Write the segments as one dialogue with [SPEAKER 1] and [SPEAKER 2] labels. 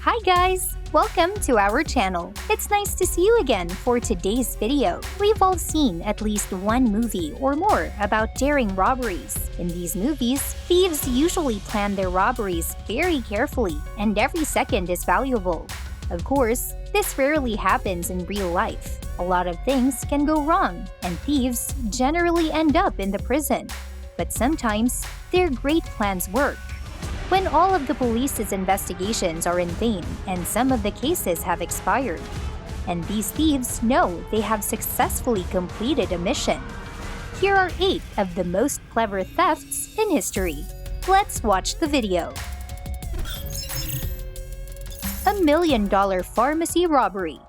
[SPEAKER 1] Hi guys! Welcome to our channel. It's nice to see you again for today's video. We've all seen at least one movie or more about daring robberies. In these movies, thieves usually plan their robberies very carefully and every second is valuable. Of course, this rarely happens in real life. A lot of things can go wrong and thieves generally end up in the prison. But sometimes, their great plans work. When all of the police's investigations are in vain and some of the cases have expired. And these thieves know they have successfully completed a mission. Here are 8 of the most clever thefts in history. Let's watch the video. $1 million pharmacy robbery.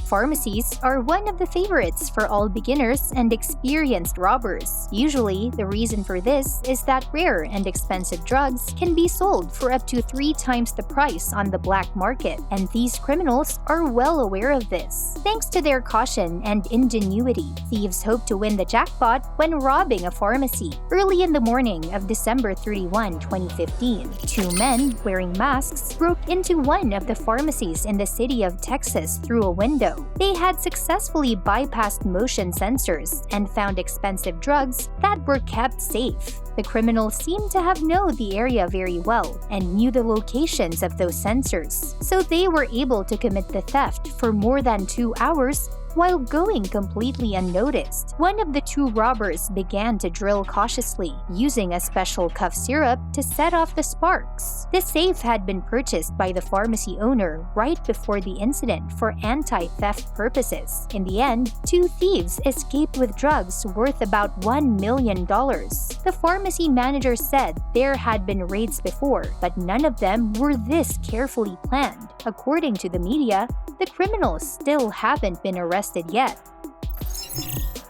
[SPEAKER 1] Pharmacies are one of the favorites for all beginners and experienced robbers. Usually, the reason for this is that rare and expensive drugs can be sold for up to 3 times the price on the black market, and these criminals are well aware of this. Thanks to their caution and ingenuity, thieves hope to win the jackpot when robbing a pharmacy. Early in the morning of December 31, 2015, 2 men wearing masks broke into one of the pharmacies in the city of Texas through a window. They had successfully bypassed motion sensors and found expensive drugs that were kept safe. The criminals seemed to have known the area very well and knew the locations of those sensors, so they were able to commit the theft for more than 2 hours while going completely unnoticed. One of the 2 robbers began to drill cautiously, using a special cough syrup to set off the sparks. The safe had been purchased by the pharmacy owner right before the incident for anti-theft purposes. In the end, 2 thieves escaped with drugs worth about $1 million. The pharmacy manager said there had been raids before, but none of them were this carefully planned. According to the media, the criminals still haven't been arrested yet.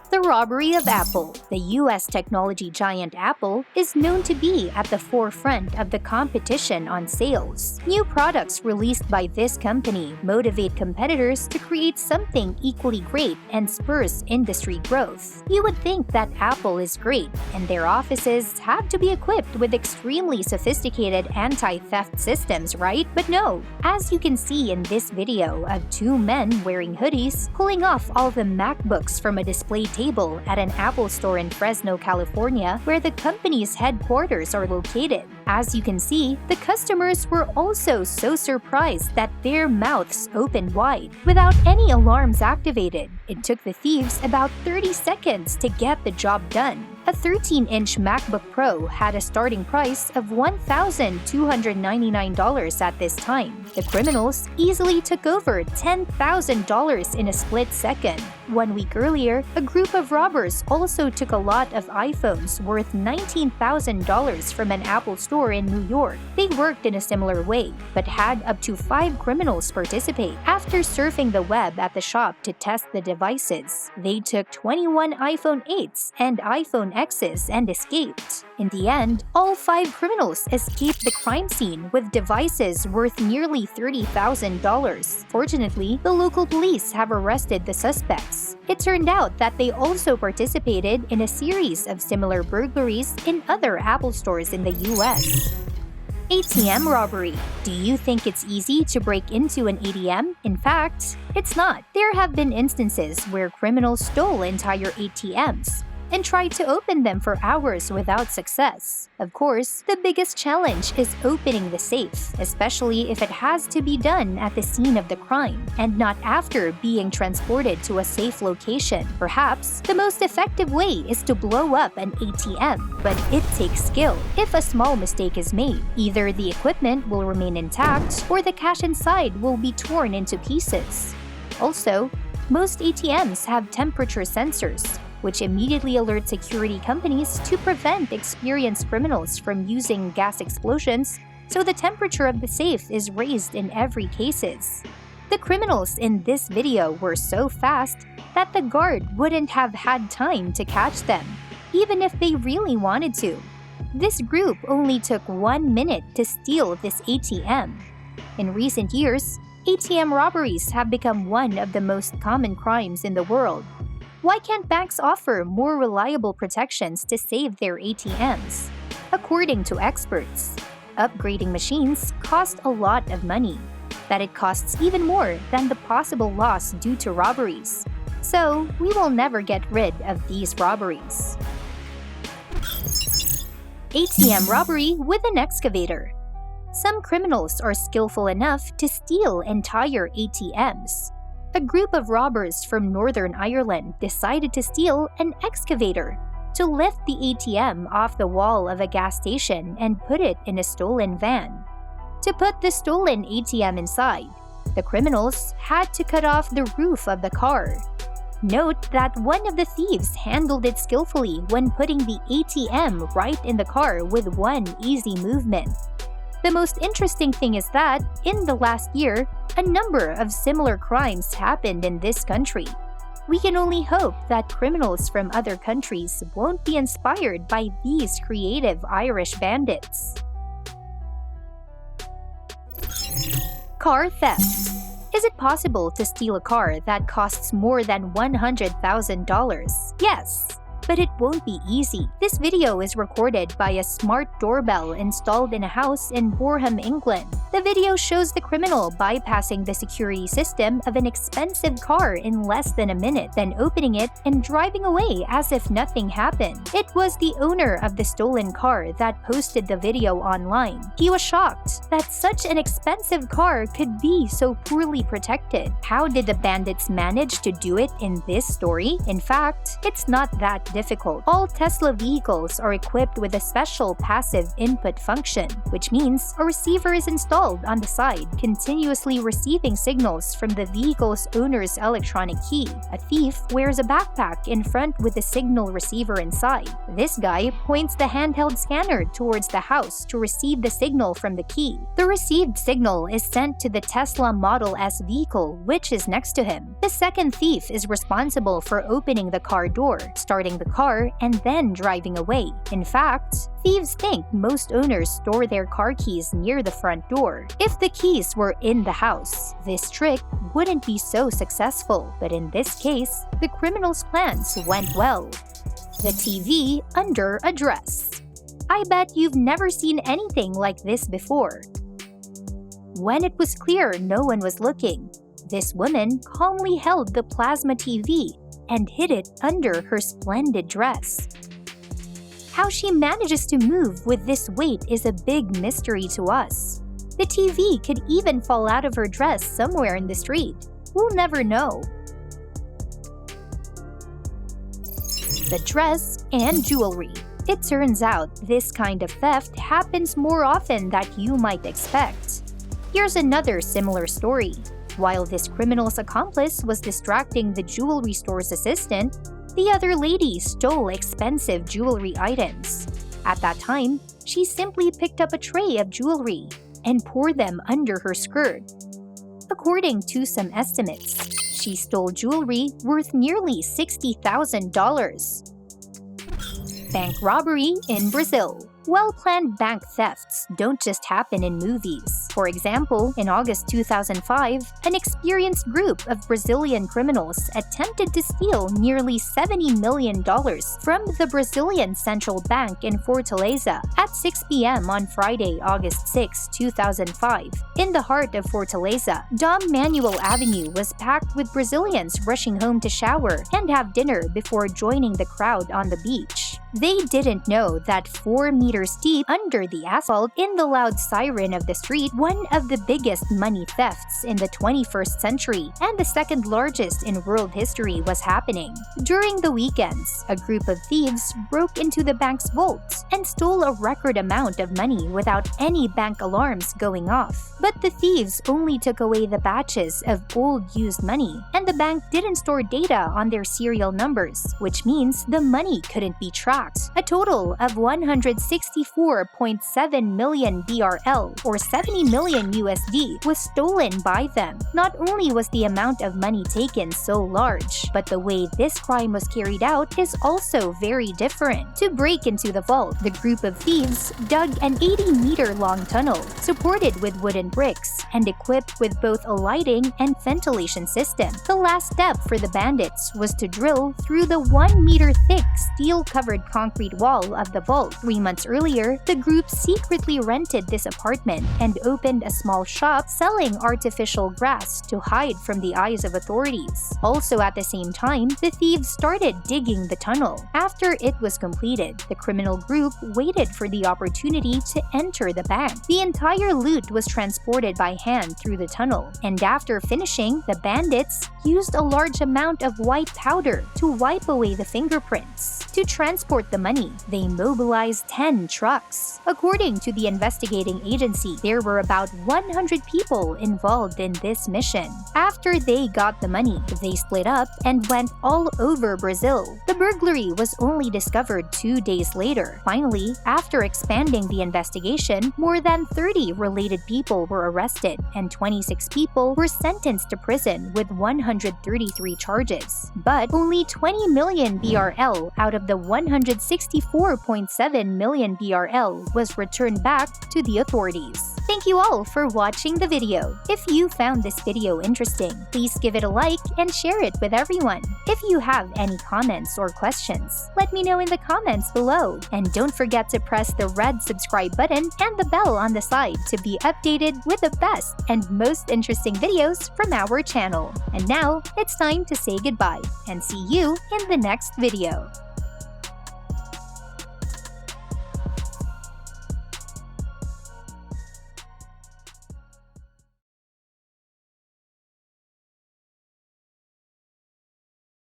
[SPEAKER 1] The robbery of Apple. The US technology giant Apple is known to be at the forefront of the competition on sales. New products released by this company motivate competitors to create something equally great and spurs industry growth. You would think that Apple is great and their offices have to be equipped with extremely sophisticated anti-theft systems, right? But no. As you can see in this video of 2 men wearing hoodies pulling off all the MacBooks from a display table at an Apple store in Fresno, California, where the company's headquarters are located. As you can see, the customers were also so surprised that their mouths opened wide, without any alarms activated. It took the thieves about 30 seconds to get the job done. A 13-inch MacBook Pro had a starting price of $1,299 at this time. The criminals easily took over $10,000 in a split second. 1 week earlier, a group of robbers also took a lot of iPhones worth $19,000 from an Apple store in New York. They worked in a similar way, but had up to 5 criminals participate. After surfing the web at the shop to test the devices, they took 21 iPhone 8s and iPhone X's and escaped. In the end, all 5 criminals escaped the crime scene with devices worth nearly $30,000. Fortunately, the local police have arrested the suspects. It turned out that they also participated in a series of similar burglaries in other Apple stores in the US. ATM robbery. Do you think it's easy to break into an ATM? In fact, it's not. There have been instances where criminals stole entire ATMs and tried to open them for hours without success. Of course, the biggest challenge is opening the safe, especially if it has to be done at the scene of the crime and not after being transported to a safe location. Perhaps the most effective way is to blow up an ATM, but it takes skill. If a small mistake is made, either the equipment will remain intact or the cash inside will be torn into pieces. Also, most ATMs have temperature sensors, which immediately alert security companies to prevent experienced criminals from using gas explosions, so the temperature of the safe is raised in every cases. The criminals in this video were so fast that the guard wouldn't have had time to catch them, even if they really wanted to. This group only took 1 minute to steal this ATM. In recent years, ATM robberies have become one of the most common crimes in the world. Why can't banks offer more reliable protections to save their ATMs? According to experts, upgrading machines cost a lot of money. that it costs even more than the possible loss due to robberies. So, we will never get rid of these robberies. ATM robbery with an excavator. Some criminals are skillful enough to steal entire ATMs. A group of robbers from Northern Ireland decided to steal an excavator to lift the ATM off the wall of a gas station and put it in a stolen van. To put the stolen ATM inside, the criminals had to cut off the roof of the car. Note that one of the thieves handled it skillfully when putting the ATM right in the car with one easy movement. The most interesting thing is that, in the last year, a number of similar crimes happened in this country. We can only hope that criminals from other countries won't be inspired by these creative Irish bandits. Car theft. Is it possible to steal a car that costs more than $100,000? Yes, but it won't be easy. This video is recorded by a smart doorbell installed in a house in Boreham, England. The video shows the criminal bypassing the security system of an expensive car in less than a minute, then opening it and driving away as if nothing happened. It was the owner of the stolen car that posted the video online. He was shocked that such an expensive car could be so poorly protected. How did the bandits manage to do it in this story? In fact, it's not that difficult. All Tesla vehicles are equipped with a special passive input function, which means a receiver is installed on the side, continuously receiving signals from the vehicle's owner's electronic key. A thief wears a backpack in front with the signal receiver inside. This guy points the handheld scanner towards the house to receive the signal from the key. The received signal is sent to the Tesla Model S vehicle, which is next to him. The second thief is responsible for opening the car door, starting the car, and then driving away. In fact, thieves think most owners store their car keys near the front door. If the keys were in the house, this trick wouldn't be so successful. But in this case, the criminals' plans went well. The TV under a dress. I bet you've never seen anything like this before. When it was clear no one was looking, this woman calmly held the plasma TV and hid it under her splendid dress. How she manages to move with this weight is a big mystery to us. The TV could even fall out of her dress somewhere in the street. We'll never know. The dress and jewelry. It turns out this kind of theft happens more often than you might expect. Here's another similar story. While this criminal's accomplice was distracting the jewelry store's assistant, the other lady stole expensive jewelry items. At that time, she simply picked up a tray of jewelry and poured them under her skirt. According to some estimates, she stole jewelry worth nearly $60,000. Bank robbery in Brazil. Well-planned bank thefts don't just happen in movies. For example, in August 2005, an experienced group of Brazilian criminals attempted to steal nearly $70 million from the Brazilian Central Bank in Fortaleza at 6 p.m. on Friday, August 6, 2005. In the heart of Fortaleza, Dom Manuel Avenue was packed with Brazilians rushing home to shower and have dinner before joining the crowd on the beach. They didn't know that 4 meters deep under the asphalt, in the loud siren of the street, one of the biggest money thefts in the 21st century and the second largest in world history was happening. During the weekends, a group of thieves broke into the bank's vault and stole a record amount of money without any bank alarms going off. But the thieves only took away the batches of old used money, and the bank didn't store data on their serial numbers, which means the money couldn't be tracked. A total of 164.7 million BRL, or 70 million USD, was stolen by them. Not only was the amount of money taken so large, but the way this crime was carried out is also very different. To break into the vault, the group of thieves dug an 80-meter long tunnel, supported with wooden bricks, and equipped with both a lighting and ventilation system. The last step for the bandits was to drill through the 1-meter-thick steel-covered concrete wall of the vault. 3 months earlier, the group secretly rented this apartment and opened a small shop selling artificial grass to hide from the eyes of authorities. Also at the same time, the thieves started digging the tunnel. After it was completed, the criminal group waited for the opportunity to enter the bank. The entire loot was transported by hand through the tunnel, and after finishing, the bandits used a large amount of white powder to wipe away the fingerprints. To transport the money, they mobilized 10 trucks. According to the investigating agency, there were about 100 people involved in this mission. After they got the money, they split up and went all over Brazil. The burglary was only discovered 2 days later. Finally, after expanding the investigation, more than 30 related people were arrested and 26 people were sentenced to prison with 133 charges. But only 20 million BRL out of the 164.7 million BRL was returned back to the authorities. Thank you all for watching the video. If you found this video interesting, please give it a like and share it with everyone. If you have any comments or questions, let me know in the comments below. And don't forget to press the red subscribe button and the bell on the side to be updated with the best and most interesting videos from our channel. And now, it's time to say goodbye and see you in the next video.